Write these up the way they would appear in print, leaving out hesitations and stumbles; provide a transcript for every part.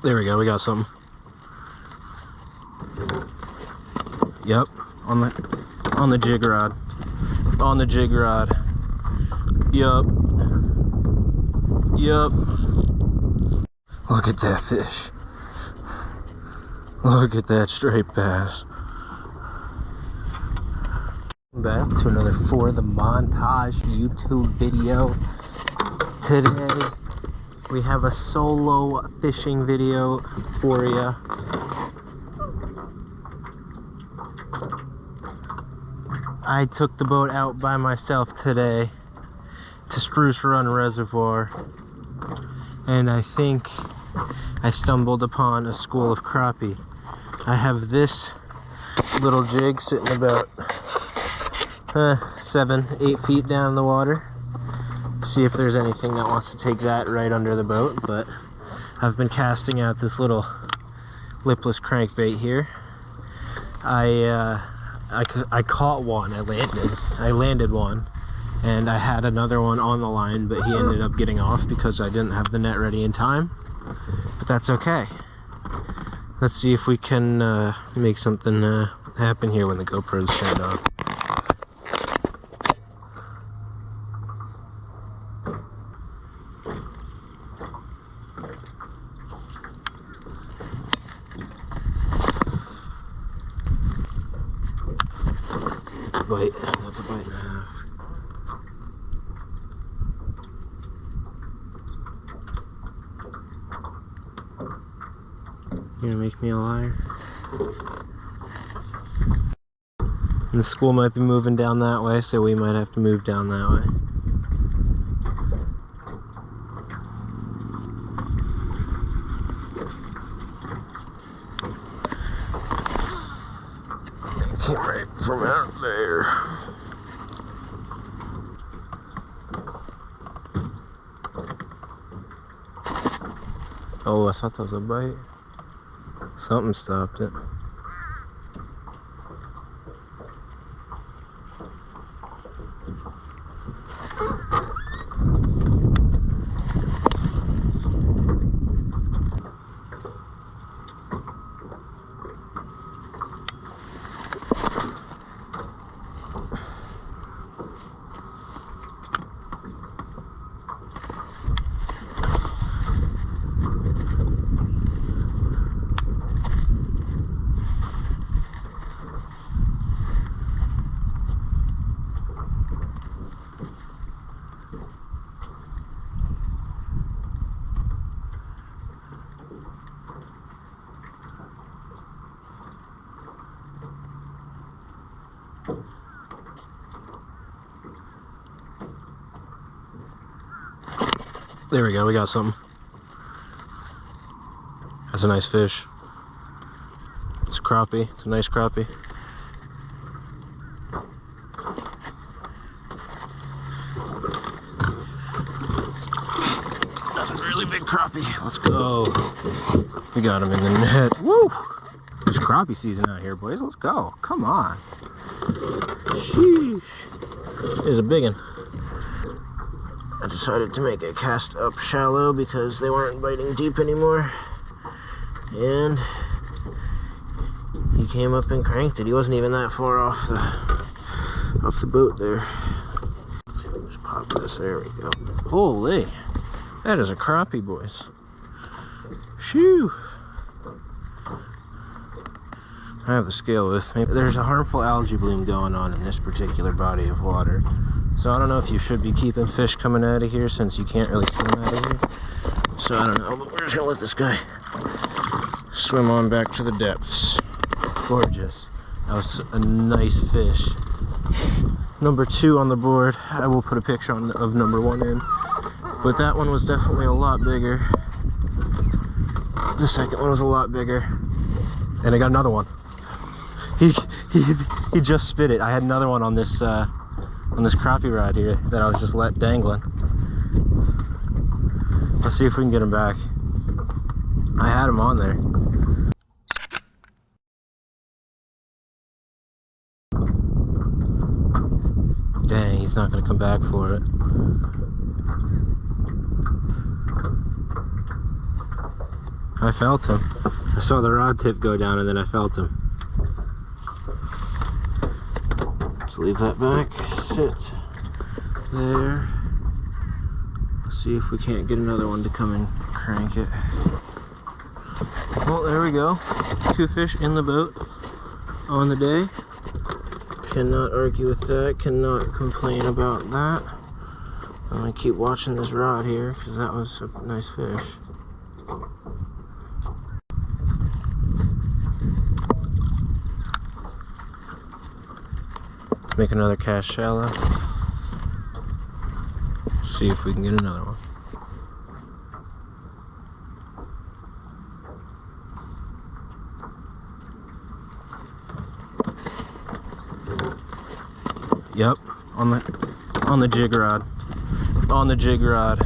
There we go, we got something. Yep, on the jig rod. On the jig rod. Yup. Yup. Look at that fish. Look at that straight bass. Back to another For the Montage YouTube video. Today we have a solo fishing video for you. I took the boat out by myself today to Spruce Run Reservoir, and I think I stumbled upon a school of crappie. I have this little jig sitting about 7-8 feet down in the water. See if there's anything that wants to take that right under the boat, but I've been casting out this little lipless crankbait here. I caught one. I landed one, and I had another one on the line, but he ended up getting off because I didn't have the net ready in time. But that's okay. Let's see if we can make something happen here when the GoPro's turned on. Bite. That's a bite and a half. You gonna make me a liar? And the school might be moving down that way, so we might have to move down that way. Came right from out there. Oh, I thought that was a bite. Something stopped it. There we go, we got something. That's a nice fish. It's a crappie, it's a nice crappie. That's a really big crappie. Let's go. We got him in the net. Woo! There's crappie season out here, boys. Let's go. Come on. Sheesh. There's a big one. I decided to make a cast up shallow because they weren't biting deep anymore, and he came up and cranked it. He wasn't even that far off the boat there. Let's see if we can just pop this. There we go. Holy, that is a crappie, boys. Shoo! I have the scale with me. There's a harmful algae bloom going on in this particular body of water. So I don't know if you should be keeping fish coming out of here since you can't really swim out of here. So I don't know, but we're just gonna let this guy swim on back to the depths. Gorgeous. That was a nice fish. Number 2 on the board. I will put a picture of number 1 in. But that one was definitely a lot bigger. The second one was a lot bigger. And I got another one. He just spit it. I had another one on this crappie rod here that I was just let dangling. Let's see if we can get him back. I had him on there. Dang, he's not gonna come back for it. I felt him. I saw the rod tip go down and then I felt him. Let's leave that back. Sit there. Let's see if we can't get another one to come and crank it. Well, there we go. 2 fish in the boat on the day. Cannot argue with that. Cannot complain about that. I'm gonna keep watching this rod here because that was a nice fish. Let's make another cast shallow. See if we can get another one. Yep, on the jig rod. On the jig rod.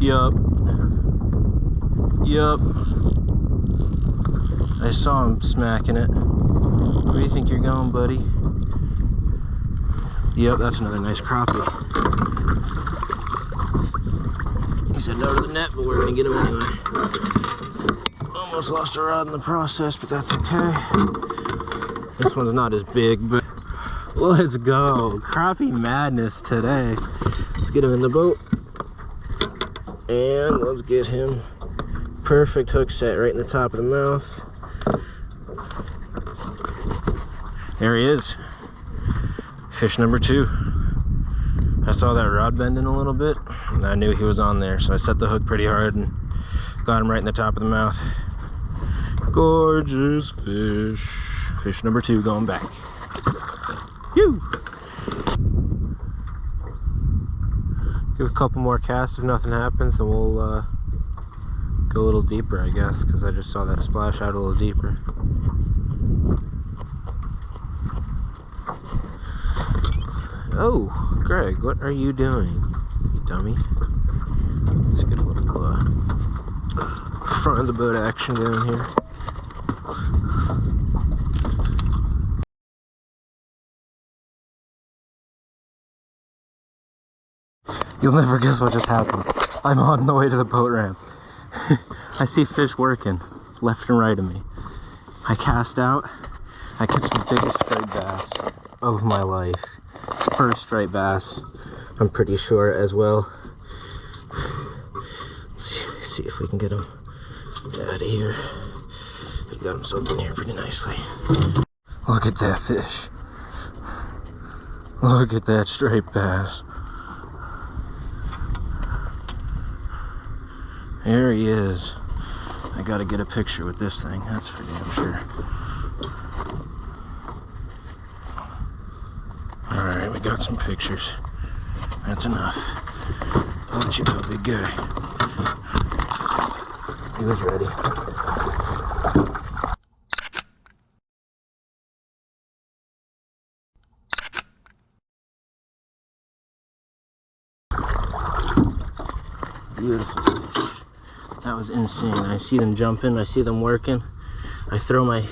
Yup. Yup. I saw him smacking it. Where do you think you're going, buddy? Yep, that's another nice crappie. He said no to the net, but we're gonna get him anyway. Almost lost a rod in the process, but that's okay. This one's not as big, but let's go. Crappie madness today. Let's get him in the boat. And let's get him perfect hook set right in the top of the mouth. There he is. Fish number 2. I saw that rod bending a little bit and I knew he was on there, so I set the hook pretty hard and got him right in the top of the mouth. Gorgeous fish. Fish number 2 going back. Whew. Give a couple more casts. If nothing happens, then we'll go a little deeper, I guess, because I just saw that splash out a little deeper. Oh, Greg, what are you doing, you dummy? Let's get a little front of the boat action down here. You'll never guess what just happened. I'm on the way to the boat ramp. I see fish working left and right of me. I cast out. I catch the biggest striped bass of my life. First striped bass, I'm pretty sure, as well. Let's see if we can get him out of here. He got himself in here pretty nicely. Look at that fish. Look at that striped bass. There he is. I gotta get a picture with this thing, that's for damn sure. Alright, we got some pictures. That's enough. I'll let you go, big guy. He was ready. Beautiful fish. That was insane. I see them jumping, I see them working. I throw my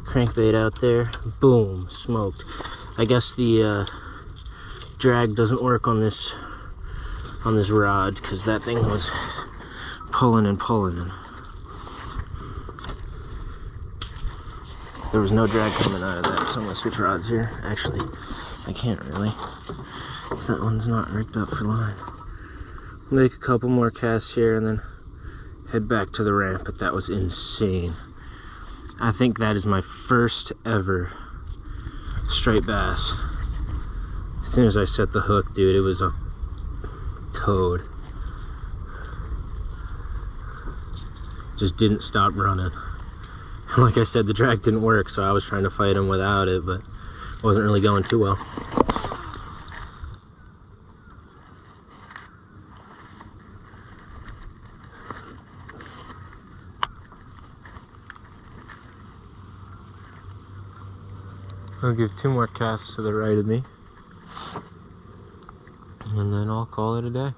crankbait out there, boom, smoked. I guess the drag doesn't work on this rod because that thing was pulling and pulling. And there was no drag coming out of that, so I'm gonna switch rods here. Actually, I can't really. That one's not rigged up for line. Make a couple more casts here and then head back to the ramp, but that was insane. I think that is my first ever striped bass. As soon as I set the hook, dude, it was a toad. Just didn't stop running. Like I said, the drag didn't work, so I was trying to fight him without it, but it wasn't really going too well. I'll give 2 more casts to the right of me, and then I'll call it a day.